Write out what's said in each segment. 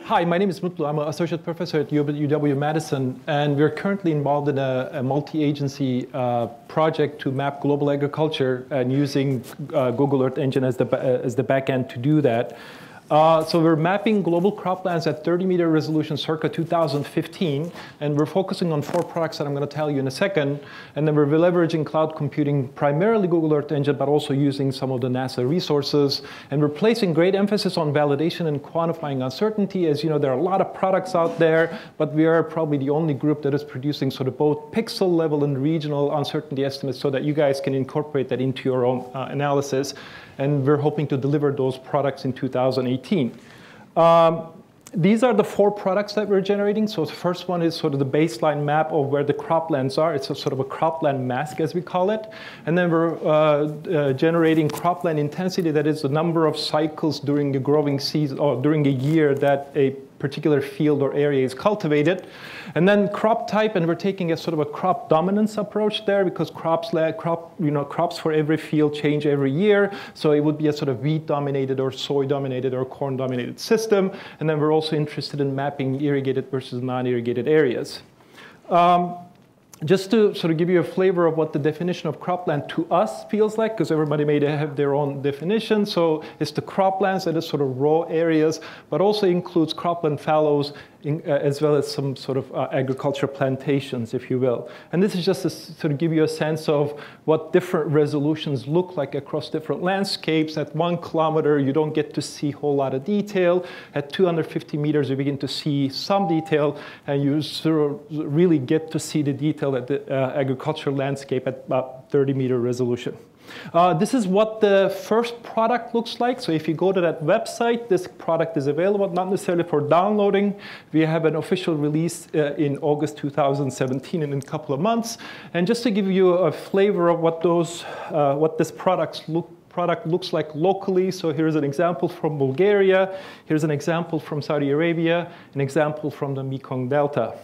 Hi, my name is Mutlu. I'm an associate professor at UW-Madison, and we're currently involved in a multi-agency project to map global agriculture and using Google Earth Engine as the backend to do that. So we're mapping global croplands at 30-meter resolution circa 2015, and we're focusing on 4 products that I'm going to tell you in a second. And then we're leveraging cloud computing, primarily Google Earth Engine, but also using some of the NASA resources. And we're placing great emphasis on validation and quantifying uncertainty. As you know, there are a lot of products out there, but we are probably the only group that is producing sort of both pixel level and regional uncertainty estimates so that you guys can incorporate that into your own analysis. And we're hoping to deliver those products in 2018. These are the 4 products that we're generating. So the first one is sort of the baseline map of where the croplands are. It's a sort of a cropland mask, as we call it. And then we're generating cropland intensity, that is the number of cycles during the growing season or during a year that a particular field or area is cultivated. And then crop type, and we're taking a sort of a crop dominance approach there because crops for every field change every year. So it would be a sort of wheat dominated or soy dominated or corn dominated system. And then we're also interested in mapping irrigated versus non-irrigated areas. Just to sort of give you a flavor of what the definition of cropland to us feels like, because everybody may have their own definition. So it's the croplands that is sort of raw areas, but also includes cropland fallows, as well as some sort of agriculture plantations, if you will. And this is just to sort of give you a sense of what different resolutions look like across different landscapes. At 1 kilometer, you don't get to see a whole lot of detail. At 250 meters, you begin to see some detail, and you sort of really get to see the detail at the agricultural landscape at about 30-meter resolution. This is what the first product looks like. So if you go to that website, this product is available, not necessarily for downloading. We have an official release in August 2017 in a couple of months. And just to give you a flavor of what this product looks like locally. So here's an example from Bulgaria. Here's an example from Saudi Arabia, an example from the Mekong Delta.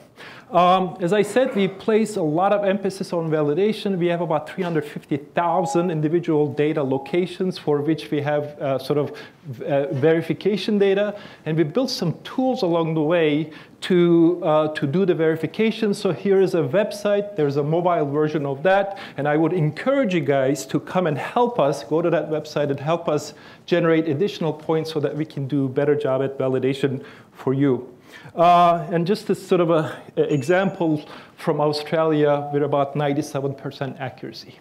As I said, we place a lot of emphasis on validation. We have about 350,000 individual data locations for which we have sort of verification data. And we built some tools along the way to do the verification. So here is a website. There's a mobile version of that. And I would encourage you guys to come and help us, go to that website and help us generate additional points so that we can do a better job at validation for you. And just as sort of an example from Australia, we're about 97% accuracy.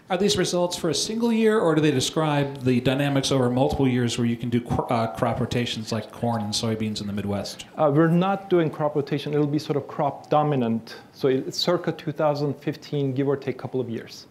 Are these results for a single year, or do they describe the dynamics over multiple years where you can do crop rotations like corn and soybeans in the Midwest? We're not doing crop rotation. It'll be sort of crop dominant. So it's circa 2015, give or take a couple of years.